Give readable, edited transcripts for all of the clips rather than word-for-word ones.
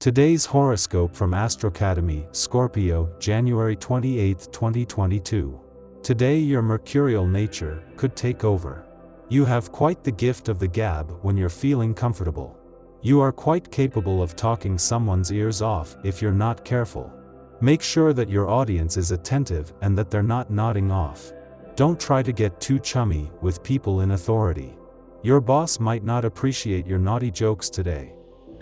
Today's horoscope from Astrocademy, Scorpio, January 28, 2022. Today your mercurial nature could take over. You have quite the gift of the gab when you're feeling comfortable. You are quite capable of talking someone's ears off if you're not careful. Make sure that your audience is attentive and that they're not nodding off. Don't try to get too chummy with people in authority. Your boss might not appreciate your naughty jokes today.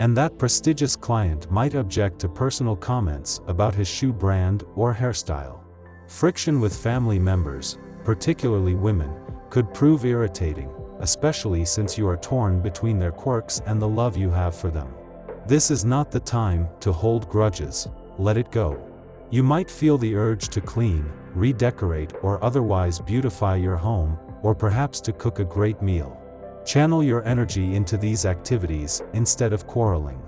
And that prestigious client might object to personal comments about his shoe brand or hairstyle. Friction with family members, particularly women, could prove irritating, especially since you are torn between their quirks and the love you have for them. This is not the time to hold grudges. Let it go. You might feel the urge to clean, redecorate, or otherwise beautify your home, or perhaps to cook a great meal. Channel your energy into these activities instead of quarreling.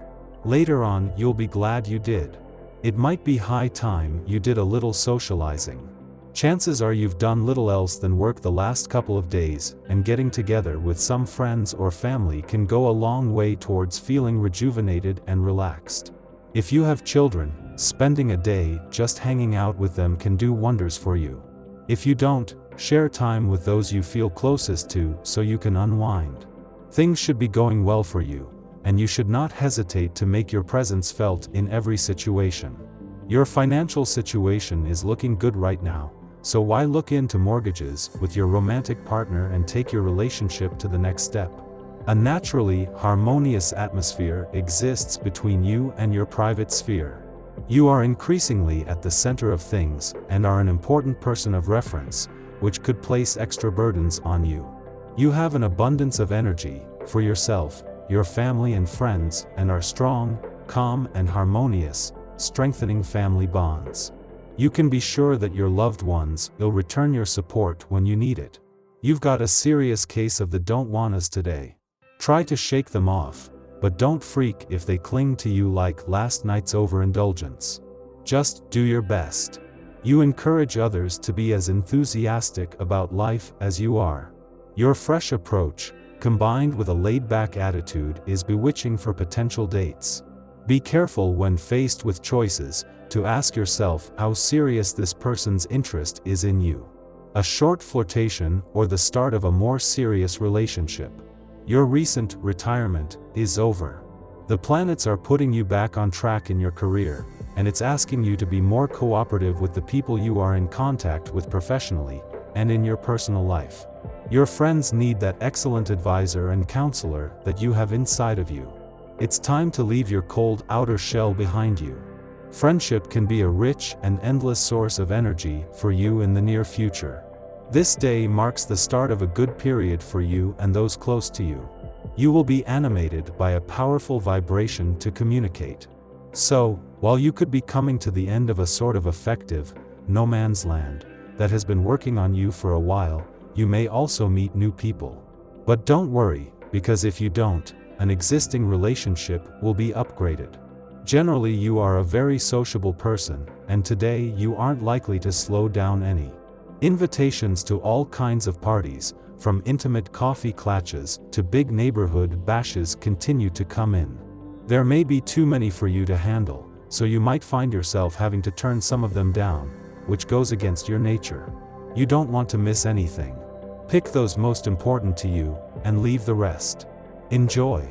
Later on, you'll be glad you did. It might be high time you did a little socializing. Chances are you've done little else than work the last couple of days, and getting together with some friends or family can go a long way towards feeling rejuvenated and relaxed. If you have children, spending a day just hanging out with them can do wonders for you. If you don't, share time with those you feel closest to so you can unwind. Things should be going well for you, and you should not hesitate to make your presence felt in every situation. Your financial situation is looking good right now, so why look into mortgages with your romantic partner and take your relationship to the next step? A naturally harmonious atmosphere exists between you and your private sphere. You are increasingly at the center of things and are an important person of reference, which could place extra burdens on you. You have an abundance of energy for yourself, your family and friends, and are strong, calm, and harmonious, strengthening family bonds. You can be sure that your loved ones will return your support when you need it. You've got a serious case of the don't wannas today. Try to shake them off, but don't freak if they cling to you like last night's overindulgence. Just do your best. You encourage others to be as enthusiastic about life as you are. Your fresh approach, combined with a laid-back attitude, is bewitching for potential dates. Be careful when faced with choices to ask yourself how serious this person's interest is in you. A short flirtation or the start of a more serious relationship. Your recent retirement is over. The planets are putting you back on track in your career, and it's asking you to be more cooperative with the people you are in contact with professionally and in your personal life. Your friends need that excellent advisor and counselor that you have inside of you. It's time to leave your cold outer shell behind you. Friendship can be a rich and endless source of energy for you in the near future. This day marks the start of a good period for you and those close to you. You will be animated by a powerful vibration to communicate. So, while you could be coming to the end of a sort of effective, no man's land, that has been working on you for a while, you may also meet new people. But don't worry, because if you don't, an existing relationship will be upgraded. Generally you are a very sociable person, and today you aren't likely to slow down any. Invitations to all kinds of parties, from intimate coffee clatches to big neighborhood bashes, continue to come in. There may be too many for you to handle, so you might find yourself having to turn some of them down, which goes against your nature. You don't want to miss anything. Pick those most important to you, and leave the rest. Enjoy.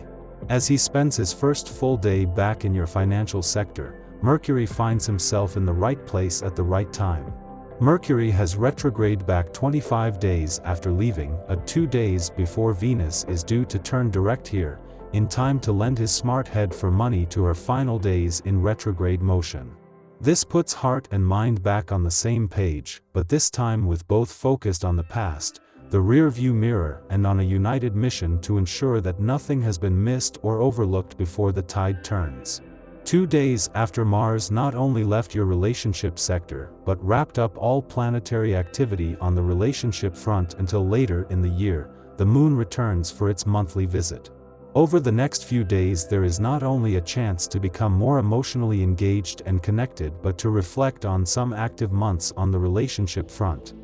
As he spends his first full day back in your financial sector, Mercury finds himself in the right place at the right time. Mercury has retrograde back 25 days after leaving, 2 days before Venus is due to turn direct here, in time to lend his smart head for money to her final days in retrograde motion. This puts heart and mind back on the same page, but this time with both focused on the past, the rear-view mirror, and on a united mission to ensure that nothing has been missed or overlooked before the tide turns. 2 days after Mars not only left your relationship sector, but wrapped up all planetary activity on the relationship front until later in the year, the Moon returns for its monthly visit. Over the next few days there is not only a chance to become more emotionally engaged and connected, but to reflect on some active months on the relationship front.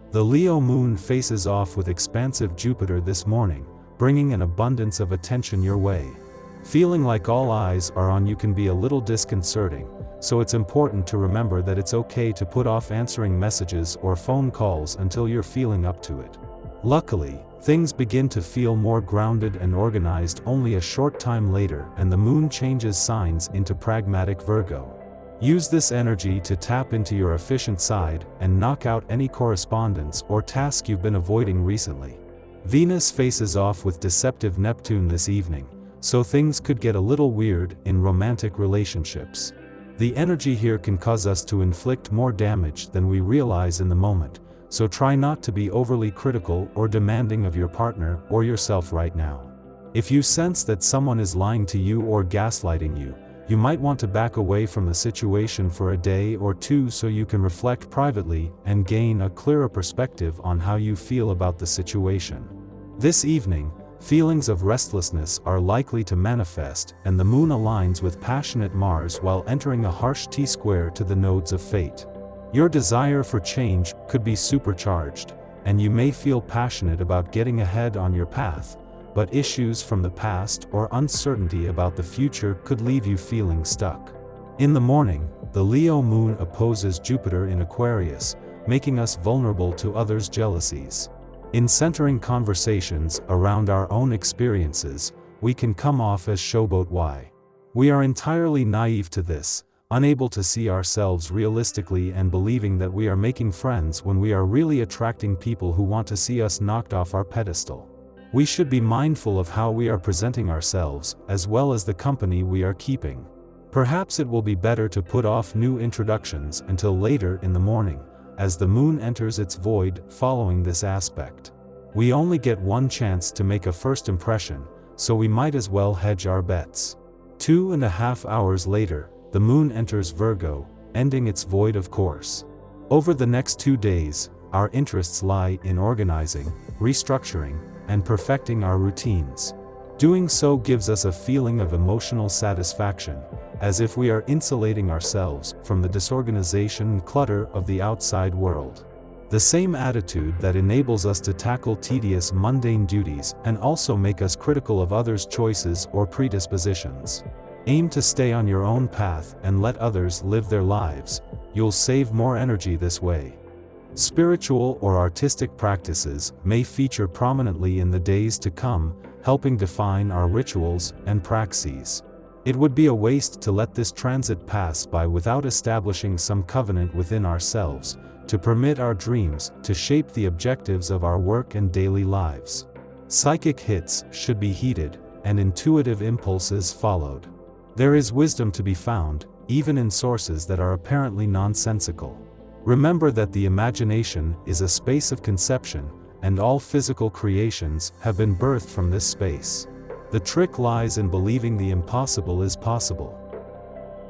The Leo Moon faces off with expansive Jupiter this morning, bringing an abundance of attention your way. Feeling like all eyes are on you can be a little disconcerting, so it's important to remember that it's okay to put off answering messages or phone calls until you're feeling up to it. Luckily, things begin to feel more grounded and organized only a short time later, and the moon changes signs into pragmatic Virgo. Use this energy to tap into your efficient side and knock out any correspondence or task you've been avoiding recently. Venus faces off with deceptive Neptune this evening, so things could get a little weird in romantic relationships. The energy here can cause us to inflict more damage than we realize in the moment, so try not to be overly critical or demanding of your partner or yourself right now. If you sense that someone is lying to you or gaslighting you, you might want to back away from the situation for a day or two so you can reflect privately and gain a clearer perspective on how you feel about the situation. This evening, feelings of restlessness are likely to manifest, and the moon aligns with passionate Mars while entering a harsh T-square to the nodes of fate. Your desire for change could be supercharged, and you may feel passionate about getting ahead on your path, but issues from the past or uncertainty about the future could leave you feeling stuck. In the morning, the Leo moon opposes Jupiter in Aquarius, making us vulnerable to others' jealousies. In centering conversations around our own experiences, we can come off as showboat. We are entirely naive to this, unable to see ourselves realistically and believing that we are making friends when we are really attracting people who want to see us knocked off our pedestal. We should be mindful of how we are presenting ourselves, as well as the company we are keeping. Perhaps it will be better to put off new introductions until later in the morning, as the moon enters its void following this aspect. We only get one chance to make a first impression, so we might as well hedge our bets. 2.5 hours later, the moon enters Virgo, ending its void of course. Over the next 2 days, our interests lie in organizing, restructuring, and perfecting our routines. Doing so gives us a feeling of emotional satisfaction, as if we are insulating ourselves from the disorganization and clutter of the outside world. The same attitude that enables us to tackle tedious mundane duties and also make us critical of others' choices or predispositions. Aim to stay on your own path and let others live their lives. You'll save more energy this way. Spiritual or artistic practices may feature prominently in the days to come, helping define our rituals and praxis. It would be a waste to let this transit pass by without establishing some covenant within ourselves, to permit our dreams to shape the objectives of our work and daily lives. Psychic hits should be heeded, and intuitive impulses followed. There is wisdom to be found, even in sources that are apparently nonsensical. Remember that the imagination is a space of conception, and all physical creations have been birthed from this space. The trick lies in believing the impossible is possible.